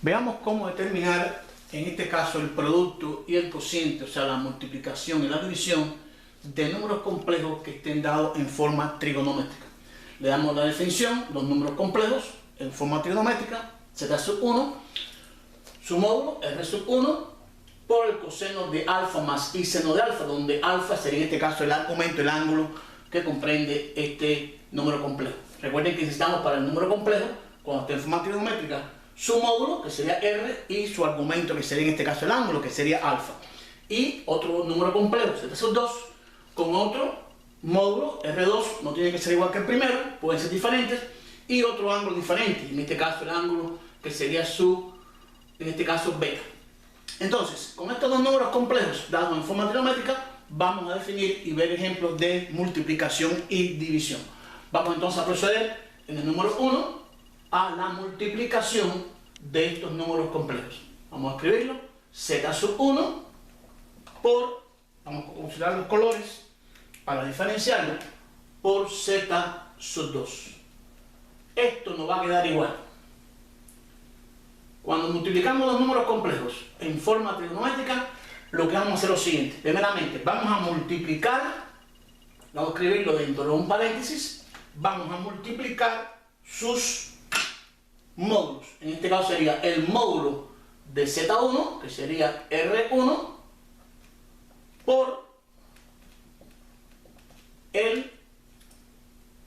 Veamos cómo determinar, en este caso, el producto y el cociente, o sea, la multiplicación y la división de números complejos que estén dados en forma trigonométrica. Le damos la definición: los números complejos en forma trigonométrica, z sub 1, su módulo, r sub 1, por el coseno de alfa más i seno de alfa, donde alfa sería en este caso el argumento, el ángulo que comprende este número complejo. Recuerden que necesitamos para el número complejo, cuando esté en forma trigonométrica, su módulo, que sería r, y su argumento, que sería en este caso el ángulo, que sería alfa. Y otro número complejo, z sub 2, con otro módulo, r2, no tiene que ser igual que el primero, pueden ser diferentes, y otro ángulo diferente, en este caso el ángulo que sería su, en este caso, beta. Entonces, con estos dos números complejos dados en forma trigonométrica, vamos a definir y ver ejemplos de multiplicación y división. Vamos entonces a proceder en el número 1 a la multiplicación de estos números complejos. Vamos a escribirlo: z sub 1 por, vamos a considerar los colores para diferenciarlo, por z sub 2. Esto nos va a quedar igual. Cuando multiplicamos los números complejos en forma trigonométrica, lo que vamos a hacer es lo siguiente. Primeramente, vamos a multiplicar, vamos a escribirlo dentro de un paréntesis, vamos a multiplicar sus módulos. En este caso sería el módulo de z1, que sería r1, por el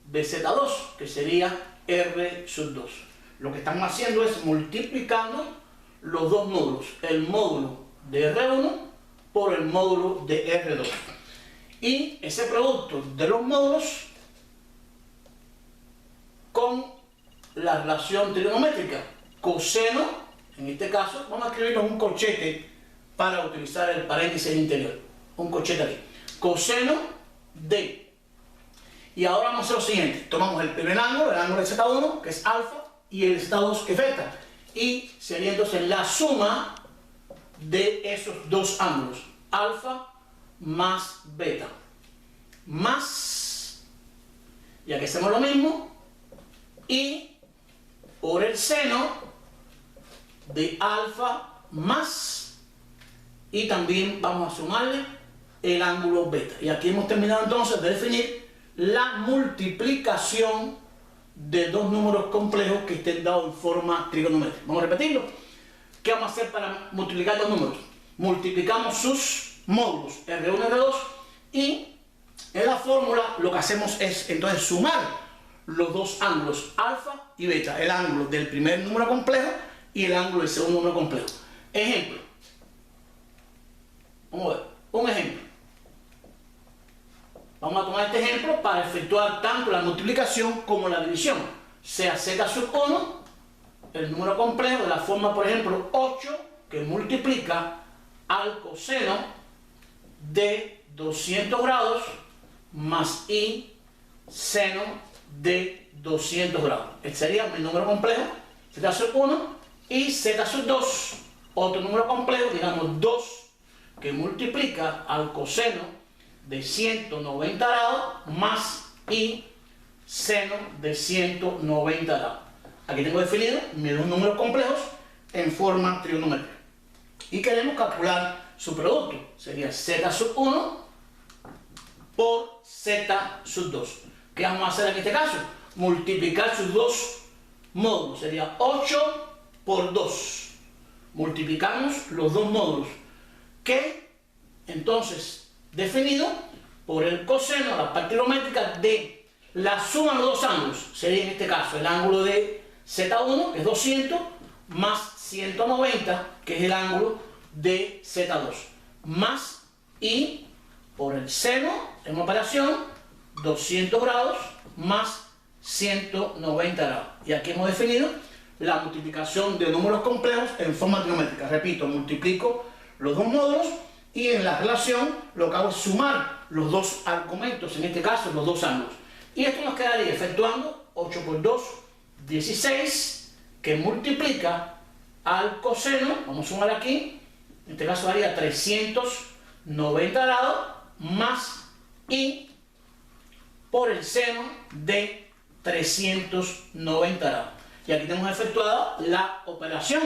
de z2, que sería r sub 2. Lo que estamos haciendo es multiplicando los dos módulos, el módulo de R1 por el módulo de R2. Y ese producto de los módulos con la relación trigonométrica, coseno, en este caso, vamos a escribirlo en un corchete para utilizar el paréntesis interior. Un corchete aquí. Coseno de. Y ahora vamos a hacer lo siguiente. Tomamos el primer ángulo, el ángulo de Z1, que es alfa, y el z2, que es beta, y sería entonces la suma de esos dos ángulos, alfa más beta, más, y aquí hacemos lo mismo, y por el seno de alfa más, y también vamos a sumarle el ángulo beta. Y aquí hemos terminado entonces de definir la multiplicación de dos números complejos que estén dados en forma trigonométrica. Vamos a repetirlo. ¿Qué vamos a hacer para multiplicar los números? Multiplicamos sus módulos, R1 y R2, y en la fórmula lo que hacemos es entonces sumar los dos ángulos, alfa y beta, el ángulo del primer número complejo y el ángulo del segundo número complejo. Ejemplo. Vamos a ver, un ejemplo. Vamos a tomar este ejemplo para efectuar tanto la multiplicación como la división. Sea z sub 1, el número complejo de la forma, por ejemplo, 8, que multiplica al coseno de 200 grados más i seno de 200 grados. Este sería mi número complejo, z sub 1, y z sub 2, otro número complejo, digamos 2, que multiplica al coseno de 190 grados más i seno de 190 grados. Aquí tengo definido mis dos números complejos en forma trigonométrica. Y queremos calcular su producto. Sería z sub 1 por z sub 2. ¿Qué vamos a hacer en este caso? Multiplicar sus dos módulos. Sería 8 por 2. Multiplicamos los dos módulos, que entonces definido por el coseno, la parte trigonométrica de la suma de los dos ángulos. Sería en este caso el ángulo de Z1, que es 200, más 190, que es el ángulo de Z2, más i por el seno, en una operación, 200 grados más 190 grados. Y aquí hemos definido la multiplicación de números complejos en forma trigonométrica. Repito, multiplico los dos módulos, y en la relación lo que hago es sumar los dos argumentos, en este caso los dos ángulos. Y esto nos quedaría efectuando 8 por 2, 16, que multiplica al coseno, vamos a sumar aquí, en este caso daría 390 grados, más i por el seno de 390 grados. Y aquí tenemos efectuada la operación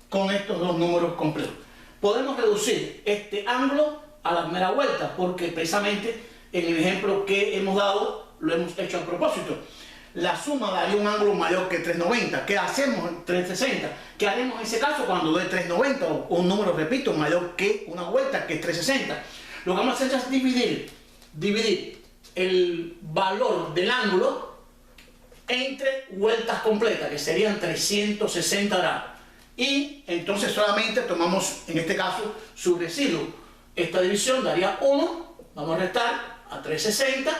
con estos dos números complejos. Podemos reducir este ángulo a la primera vuelta, porque precisamente en el ejemplo que hemos dado lo hemos hecho a propósito. La suma daría un ángulo mayor que 390. ¿Qué hacemos en 360? ¿Qué haremos en ese caso cuando dé 390 o un número, repito, mayor que una vuelta, que es 360? Lo que vamos a hacer es dividir el valor del ángulo entre vueltas completas, que serían 360 grados. Y entonces solamente tomamos, en este caso, su residuo. Esta división daría 1, vamos a restar a 360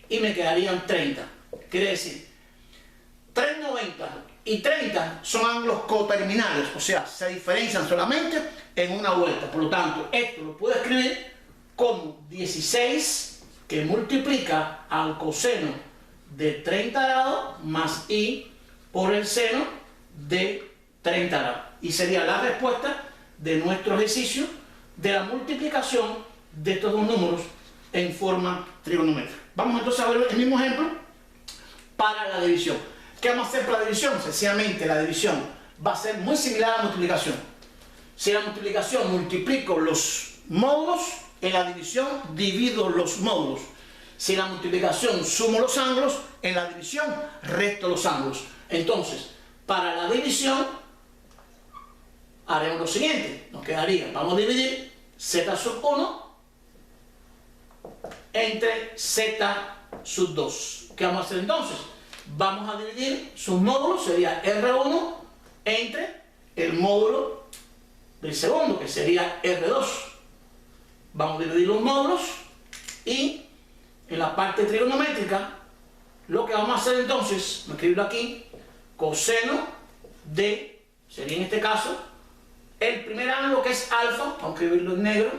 y me quedarían 30. Quiere decir, 390 y 30 son ángulos coterminales, o sea, se diferencian solamente en una vuelta. Por lo tanto, esto lo puedo escribir como 16 que multiplica al coseno de 30 grados más i por el seno de 30 grados. Y sería la respuesta de nuestro ejercicio de la multiplicación de estos dos números en forma trigonométrica. Vamos entonces a ver el mismo ejemplo para la división. ¿Qué vamos a hacer para la división? Sencillamente la división va a ser muy similar a la multiplicación. Si la multiplicación multiplico los módulos, en la división divido los módulos. Si la multiplicación sumo los ángulos, en la división resto los ángulos. Entonces, para la división haremos lo siguiente. Nos quedaría, vamos a dividir z sub 1 entre z sub 2. ¿Qué vamos a hacer entonces? Vamos a dividir sus módulos, sería R1 entre el módulo del segundo, que sería R2. Vamos a dividir los módulos y en la parte trigonométrica lo que vamos a hacer entonces, voy a escribirlo aquí, coseno de, sería en este caso, el primer ángulo que es alfa, vamos a escribirlo en negro,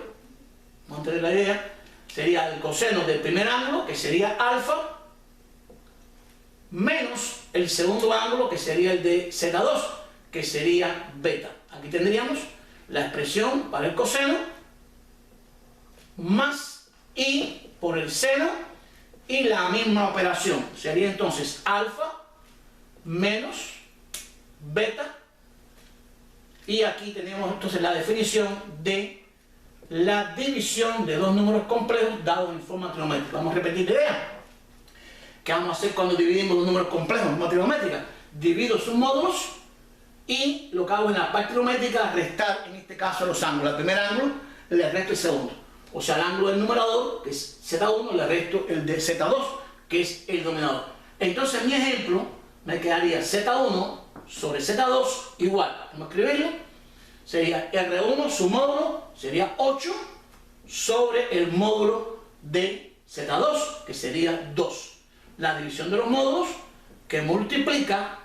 vamos a tener la idea, sería el coseno del primer ángulo, que sería alfa, menos el segundo ángulo, que sería el de Z2, que sería beta. Aquí tendríamos la expresión para el coseno, más i por el seno, y la misma operación. Sería entonces alfa menos beta. Y aquí tenemos entonces la definición de la división de dos números complejos dados en forma trigonométrica. Vamos a repetir la idea. ¿Qué vamos a hacer cuando dividimos los números complejos en forma trigonométrica? Divido sus módulos y lo que hago en la parte trigonométrica restar, en este caso, los ángulos. Al primer ángulo le resto el segundo. O sea, el ángulo del numerador, que es Z1, le resto el de Z2, que es el denominador. Entonces, en mi ejemplo, me quedaría Z1 sobre Z2 igual, vamos a escribirlo, sería R1, su módulo, sería 8 sobre el módulo de Z2, que sería 2. La división de los módulos que multiplica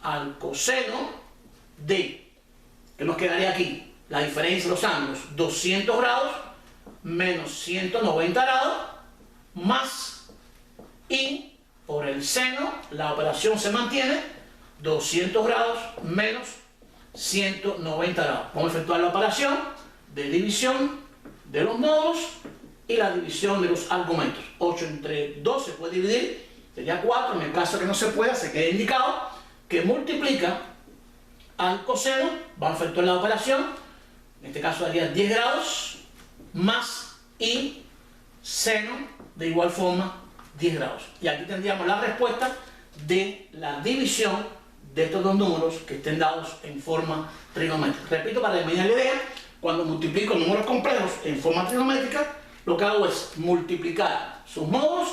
al coseno de, que nos quedaría aquí, la diferencia de los ángulos, 200 grados menos 190 grados, más i por el seno, la operación se mantiene, 200 grados menos 190 grados. Vamos a efectuar la operación de división de los módulos y la división de los argumentos. 8 entre 2 se puede dividir, sería 4, en el caso que no se pueda, se queda indicado que multiplica al coseno, vamos a efectuar la operación, en este caso daría 10 grados, más y seno de igual forma 10 grados. Y aquí tendríamos la respuesta de la división de estos dos números que estén dados en forma trigonométrica. Repito, para terminar la idea, cuando multiplico números complejos en forma trigonométrica, lo que hago es multiplicar sus módulos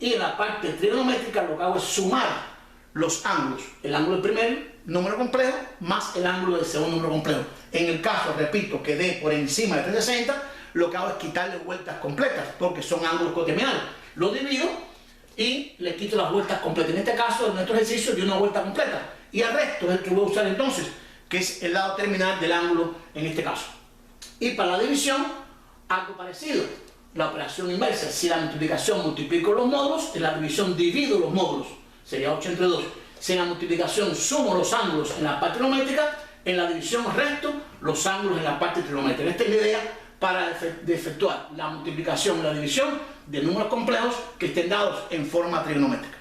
y en la parte trigonométrica lo que hago es sumar los ángulos. El ángulo del primer número complejo más el ángulo del segundo número complejo. En el caso, repito, que dé por encima de 360, lo que hago es quitarle vueltas completas, porque son ángulos coterminales. Lo divido y le quito las vueltas completas. En este caso, en nuestro ejercicio, de una vuelta completa. Y el resto es el que voy a usar entonces, que es el lado terminal del ángulo en este caso. Y para la división, algo parecido. La operación inversa, si la multiplicación multiplico los módulos, en la división divido los módulos, sería 8 entre 2. Si en la multiplicación sumo los ángulos en la parte trigonométrica, en la división resto los ángulos en la parte trigonométrica. Esta es la idea para efectuar la multiplicación y la división de números complejos que estén dados en forma trigonométrica.